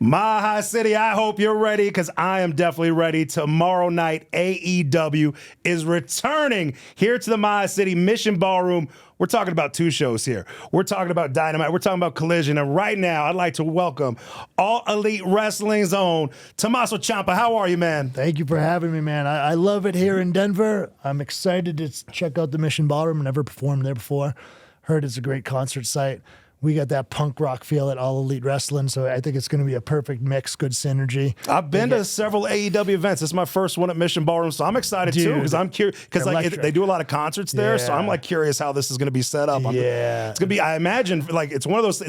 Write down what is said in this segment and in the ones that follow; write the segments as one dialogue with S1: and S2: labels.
S1: Mile City, I hope you're ready because I am definitely ready. Tomorrow night, AEW is returning here to the Mile City Mission Ballroom. We're talking about two shows here. We're talking about Dynamite. We're talking about Collision. And right now, I'd like to welcome All Elite Wrestling's own Tommaso Ciampa. How are you, man?
S2: Thank you for having me, man. I love it here in Denver. I'm excited to check out the Mission Ballroom. Never performed there before. Heard it's a great concert site. We got that punk rock feel at All Elite Wrestling, so I think it's going to be a perfect mix, good synergy.
S1: I've been to several AEW events. This is my first one at Mission Ballroom, so I'm excited too because I'm curious because they do a lot of concerts there, so I'm like curious how this is going to be set up. It's going to be. I imagine like it's one of those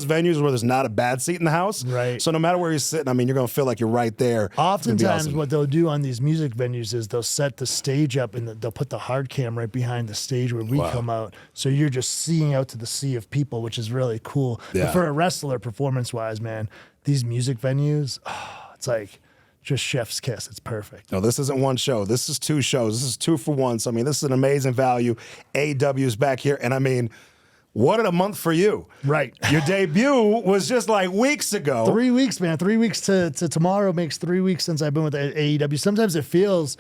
S1: venues where there's not a bad seat in the house,
S2: right?
S1: So no matter where you're sitting, I mean, you're going to feel like you're right there.
S2: Oftentimes, what they'll do on these music venues is they'll set the stage up and they'll put the hard cam right behind the stage where we come out, so you're just seeing out to the sea of people, which is really cool.
S1: Yeah.
S2: But for a wrestler, performance-wise, man, these music venues, it's like just chef's kiss. It's perfect.
S1: No, this isn't one show. This is two shows. This is 2 for 1. So, I mean, this is an amazing value. AEW's back here. And, I mean, what a month for you.
S2: Right.
S1: Your debut was just like weeks ago.
S2: 3 weeks, man. 3 weeks to tomorrow makes 3 weeks since I've been with AEW. Sometimes it feels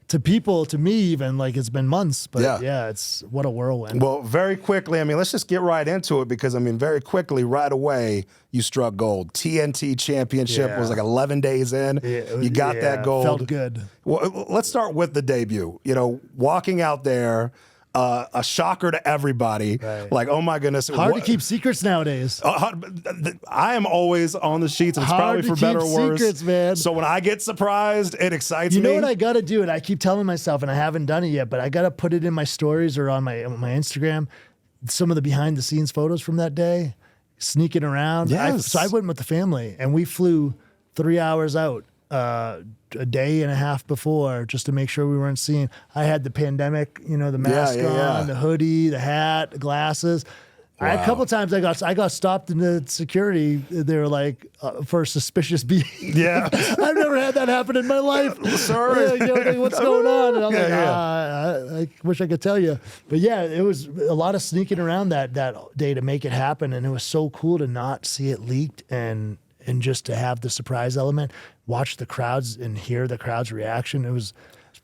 S2: to people, to me even, like it's been months. But yeah, it's what a whirlwind.
S1: Well, very quickly, I mean, let's just get right into it because, I mean, very quickly, right away, you struck gold. TNT Championship was like 11 days in. You got that gold.
S2: Felt good.
S1: Well, let's start with the debut. You know, walking out there, a shocker to everybody.
S2: Right.
S1: Like, oh my goodness.
S2: Hard to keep secrets nowadays.
S1: I am always on the sheets, and it's probably for better or worse.
S2: Secrets, man.
S1: So when I get surprised, it excites me.
S2: You know what I got to do? And I keep telling myself, and I haven't done it yet, but I got to put it in my stories or on my Instagram, some of the behind-the-scenes photos from that day, sneaking around.
S1: Yes.
S2: So I went with the family, and we flew 3 hours out. A day and a half before just to make sure we weren't seen. I had the pandemic, the mask on, the hoodie, the hat, the glasses.
S1: Wow.
S2: A couple of times I got stopped in the security. They were like, for suspicious behavior.
S1: Yeah.
S2: I've never had that happen in my life.
S1: Sorry.
S2: Like, what's going on? And I'm I wish I could tell you. But yeah, it was a lot of sneaking around that day to make it happen. And it was so cool to not see it leaked and just to have the surprise element, watch the crowds and hear the crowd's reaction. It was,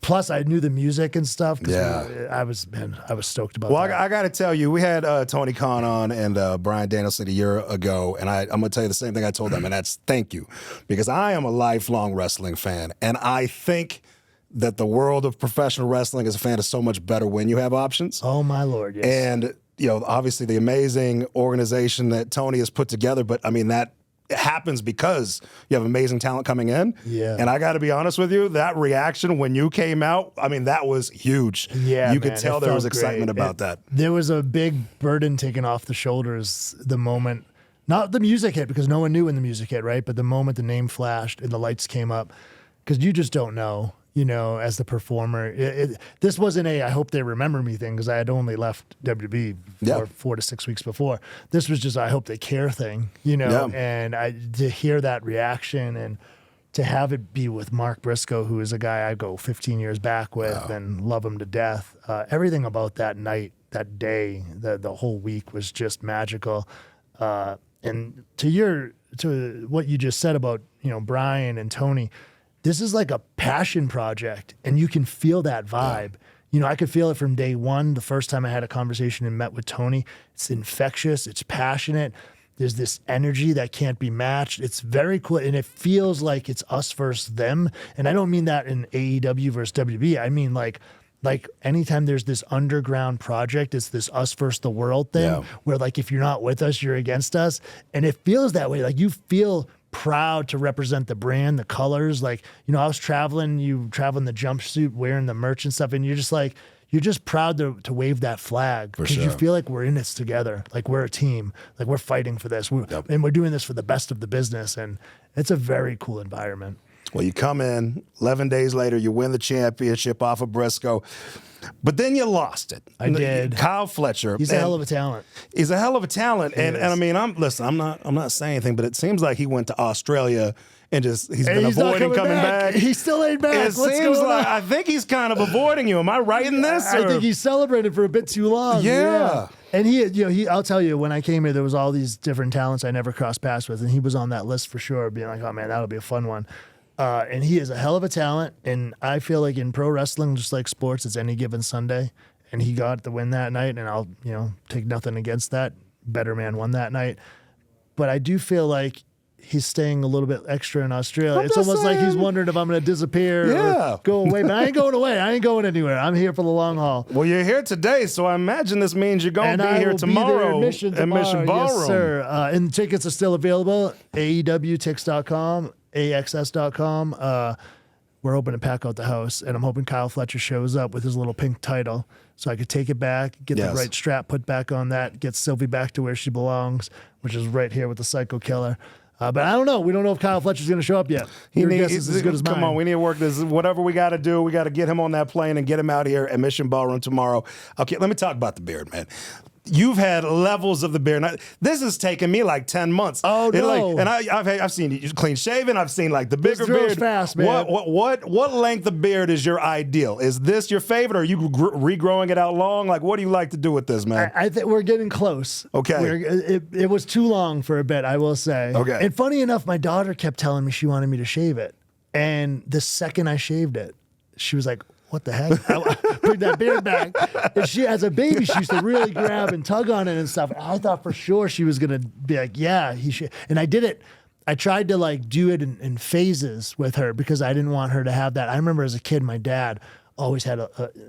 S2: plus I knew the music and stuff. I was stoked about that.
S1: Well, I got to tell you, we had Tony Khan on and Brian Danielson a year ago, and I'm going to tell you the same thing I told them, and that's thank you, because I am a lifelong wrestling fan, and I think that the world of professional wrestling as a fan is so much better when you have options.
S2: Oh, my Lord, yes.
S1: And, obviously the amazing organization that Tony has put together, but I mean, that it happens because you have amazing talent coming in.
S2: Yeah.
S1: And I got to be honest with you, that reaction when you came out, I mean, that was huge.
S2: Yeah,
S1: you could tell there was excitement about that.
S2: There was a big burden taken off the shoulders the moment, not the music hit, because no one knew when the music hit, right? But the moment the name flashed and the lights came up, because you just don't know. As the performer, this wasn't I hope they remember me thing, because I had only left WB 4 to 6 weeks before. This was just I hope they care thing, and to hear that reaction and to have it be with Mark Briscoe, who is a guy I go 15 years back with and love him to death. Everything about that night, that day, the whole week was just magical. And to what you just said about, Brian and Tony, this is like a passion project, and you can feel that vibe. I could feel it from day one. The first time I had a conversation and met with Tony, it's infectious, it's passionate. There's this energy that can't be matched. It's very cool, and it feels like it's us versus them. And I don't mean that in AEW versus WB. I mean like anytime there's this underground project, it's this us versus the world thing, where like if you're not with us, you're against us. And it feels that way. Like you feel proud to represent the brand, the colors. Like, I was traveling the jumpsuit, wearing the merch and stuff, and you're just proud to wave that flag because you feel like we're in this together. Like we're a team. Like we're fighting for this. And we're doing this for the best of the business. And it's a very cool environment.
S1: Well, you come in 11 days later, you win the championship off of Briscoe, but then you lost it.
S2: I did.
S1: Kyle Fletcher.
S2: He's a hell of a talent.
S1: He's a hell of a talent, and I mean, I'm not saying anything, but it seems like he went to Australia and he's been avoiding coming back.
S2: He still ain't back.
S1: It seems like I think he's kind of avoiding you. Am I right in this?
S2: I think he's celebrated for a bit too long.
S1: Yeah.
S2: And I'll tell you, when I came here, there was all these different talents I never crossed paths with, and he was on that list for sure, being like, oh man, that'll be a fun one. And he is a hell of a talent, and I feel like in pro wrestling, just like sports, it's any given Sunday, and he got the win that night, and I'll take nothing against that. Better man won that night. But I do feel like he's staying a little bit extra in Australia. It's almost like he's wondering if I'm going to disappear or go away. But I ain't going away. I ain't going anywhere. I'm here for the long haul.
S1: Well, you're here today, so I imagine this means you're going to be here tomorrow.
S2: Mission Ballroom. Yes, sir. And tickets are still available. AEWtix.com, AXS.com. We're hoping to pack out the house, and I'm hoping Kyle Fletcher shows up with his little pink title so I could take it back, get the right strap put back on that, get Sylvie back to where she belongs, which is right here with the Psycho Killer. But I don't know. We don't know if Kyle Fletcher's going to show up yet. Your guess is as good as mine.
S1: Come on, we need to work this. Whatever we got to do, we got to get him on that plane and get him out here at Mission Ballroom tomorrow. Okay, let me talk about the beard, man. You've had levels of the beard. Now, this has taken me like 10 months.
S2: Oh, no.
S1: And I've seen you clean shaven. I've seen like the bigger beard.
S2: Fast, man.
S1: What length of beard is your ideal? Is this your favorite, or are you regrowing it out long? Like, what do you like to do with this, man?
S2: I think we're getting close.
S1: Okay.
S2: It was too long for a bit, I will say.
S1: Okay.
S2: And funny enough, my daughter kept telling me she wanted me to shave it. And the second I shaved it, she was like, what the heck? Bring that beard back. And she, as a baby, she used to really grab and tug on it and stuff. I thought for sure she was going to be like, yeah, he should. And I did it. I tried to like do it in phases with her because I didn't want her to have that. I remember as a kid, my dad always had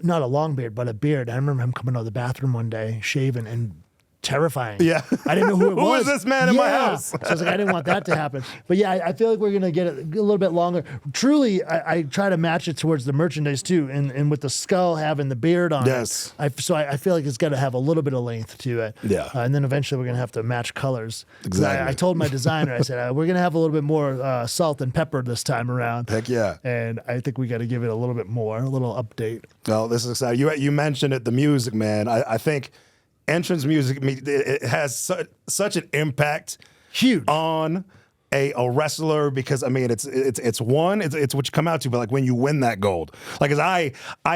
S2: not a long beard, but a beard. I remember him coming out of the bathroom one day, shaving and terrifying.
S1: Yeah.
S2: I didn't know who it was.
S1: Who is this man in my house?
S2: So I was like, I didn't want that to happen. But yeah, I feel like we're going to get it a little bit longer. Truly, I try to match it towards the merchandise too. And with the skull having the beard on it. I feel like it's got to have a little bit of length to it.
S1: Yeah.
S2: And then eventually we're going to have to match colors.
S1: Exactly.
S2: I told my designer, I said, we're going to have a little bit more salt and pepper this time around.
S1: Heck yeah.
S2: And I think we got to give it a little bit more, a little update.
S1: Well, this is exciting. You mentioned it, the music, man. I think entrance music, it has such an impact,
S2: huge,
S1: on a wrestler, because I mean it's what you come out to, but like when you win that gold, like as I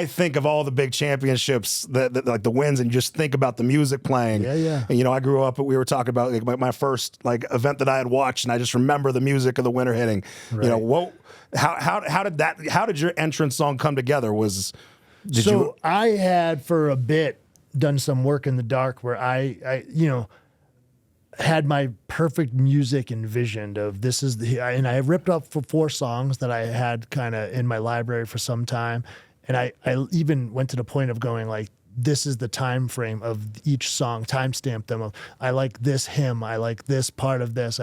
S1: think of all the big championships that like the wins, and you just think about the music playing.
S2: Yeah.
S1: And I grew up, we were talking about like my first like event that I had watched, and I just remember the music of the winner hitting.
S2: Right.
S1: How did your entrance song come together?
S2: I had for a bit done some work in the dark where I had my perfect music envisioned of this is and I ripped up for 4 songs that I had kind of in my library for some time. And I even went to the point of going like, this is the time frame of each song, timestamp them. I like this hymn, I like this part of this.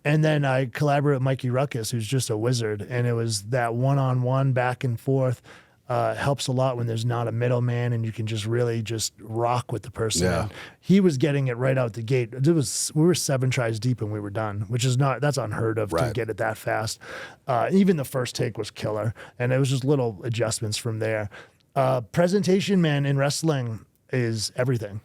S2: And then I collaborated with Mikey Ruckus, who's just a wizard. And it was that one-on-one back and forth. Helps a lot when there's not a middleman and you can just really just rock with the person.
S1: Yeah.
S2: And he was getting it right out the gate. We were 7 tries deep and we were done, which is that's unheard of to get it that fast. Even the first take was killer, and it was just little adjustments from there. Presentation, man, in wrestling is everything.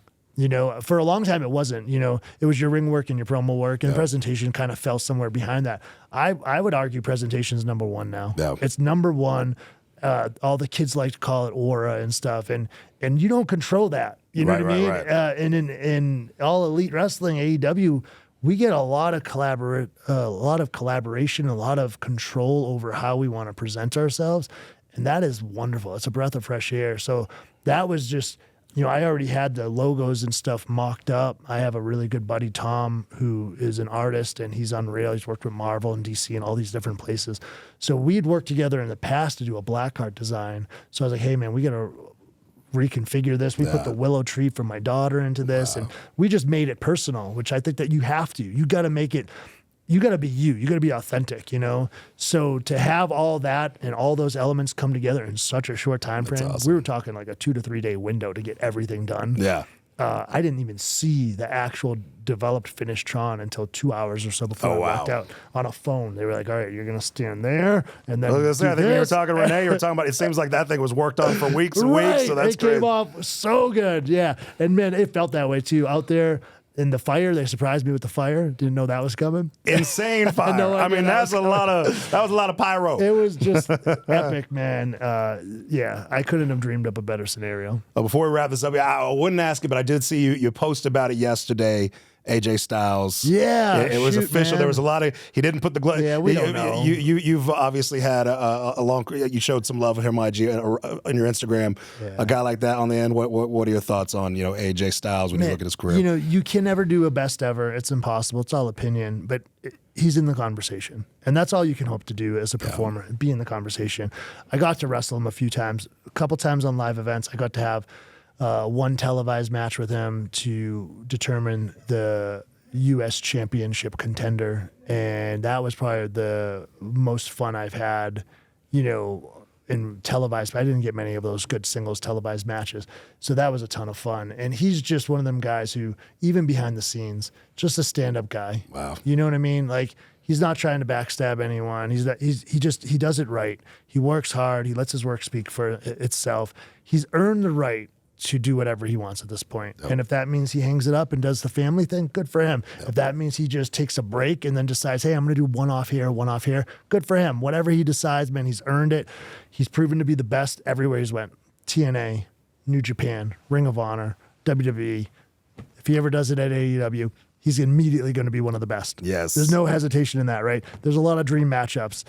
S2: For a long time it wasn't. It was your ring work and your promo work, and presentation kind of fell somewhere behind that. I would argue presentation is number 1 now.
S1: Yeah.
S2: It's number 1. All the kids like to call it aura and stuff, and you don't control that. You know what I mean?
S1: Right.
S2: And in all elite wrestling, AEW, we get a lot of collaboration, a lot of control over how we want to present ourselves, and that is wonderful. It's a breath of fresh air. So that was just. I already had the logos and stuff mocked up. I have a really good buddy, Tom, who is an artist, and he's unreal. He's worked with Marvel and DC and all these different places. So we'd worked together in the past to do a Blackheart design. So I was like, hey, man, we got to reconfigure this. We put the willow tree for my daughter into this, and we just made it personal, which I think that you have to. You got to make it. You got to be you. You got to be authentic, So to have all that and all those elements come together in such a short time frame,
S1: awesome.
S2: we were talking like a 2 to 3 day window to get everything done.
S1: Yeah.
S2: I didn't even see the actual developed finished Tron until 2 hours or so before I walked out on a phone. They were like, all right, you're going to stand there. And then
S1: I think you were talking, Renee, you were talking about, it seems like that thing was worked on for weeks and weeks. So that's
S2: great. It came off so good. Yeah. And man, it felt that way too. Out there in the fire, they surprised me with the fire. Didn't know that was coming.
S1: Insane fire. I mean, that was a lot of pyro.
S2: It was just epic, man. Yeah, I couldn't have dreamed up a better scenario.
S1: Before we wrap this up, I wouldn't ask you, but I did see you post about it yesterday. AJ Styles.
S2: Yeah,
S1: it was official.
S2: Man.
S1: There was a lot of, he didn't put the glove.
S2: Yeah, we don't know.
S1: You've obviously had a long, you showed some love with him on your Instagram.
S2: Yeah.
S1: A guy like that on the end, what are your thoughts on, AJ Styles when you look at his career?
S2: You can never do a best ever. It's impossible. It's all opinion, but he's in the conversation. And that's all you can hope to do as a performer, be in the conversation. I got to wrestle him a few times, a couple times on live events. I got to have one televised match with him to determine the U.S. Championship contender, and that was probably the most fun I've had, in televised. I didn't get many of those good singles televised matches, so that was a ton of fun. And he's just one of them guys who, even behind the scenes, just a stand-up guy.
S1: Wow.
S2: You know what I mean? Like, he's not trying to backstab anyone. He does it right. He works hard. He lets his work speak for itself. He's earned the right to do whatever he wants at this point. Yep. And if that means he hangs it up and does the family thing, good for him. Yep. If that means he just takes a break and then decides, hey, I'm going to do one off here, good for him. Whatever he decides, man, he's earned it. He's proven to be the best everywhere he's went. TNA, New Japan, Ring of Honor, WWE. If he ever does it at AEW, he's immediately going to be one of the best.
S1: Yes.
S2: There's no hesitation in that, right? There's a lot of dream matchups.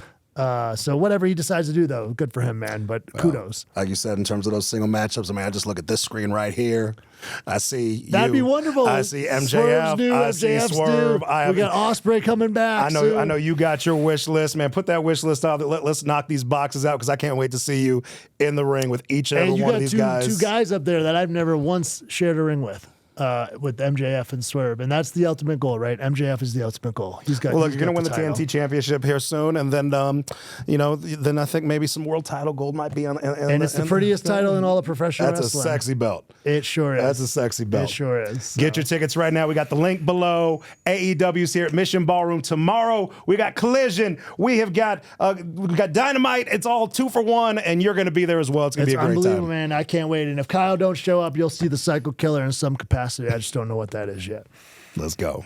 S2: So whatever he decides to do, though, good for him, man. But kudos.
S1: Like you said, in terms of those single matchups, I just look at this screen right here. I see
S2: That'd be wonderful.
S1: I see MJF. I see Swerve.
S2: We got Ospreay coming back.
S1: I know you got your wish list, man. Put that wish list out. Let's knock these boxes out because I can't wait to see you in the ring with each and every one of these guys.
S2: Two guys up there that I've never once shared a ring with MJF and Swerve, and that's the ultimate goal, right? MJF is the ultimate goal. He's got.
S1: Well, look, you're going to win the TNT Championship here soon, and then, then I think maybe some world title gold might be on.
S2: And it's the prettiest title in all of professional wrestling.
S1: That's a sexy belt.
S2: It sure is.
S1: That's a sexy belt.
S2: It sure is. So.
S1: Get your tickets right now. We got the link below. AEW's here at Mission Ballroom tomorrow. We got Collision. We've got Dynamite. It's all 2 for 1, and you're going to be there as well. It's going to be a great time.
S2: It's unbelievable, man. I can't wait. And if Kyle don't show up, you'll see the Psycho Killer in some capacity. I just don't know what that is yet.
S1: Let's go.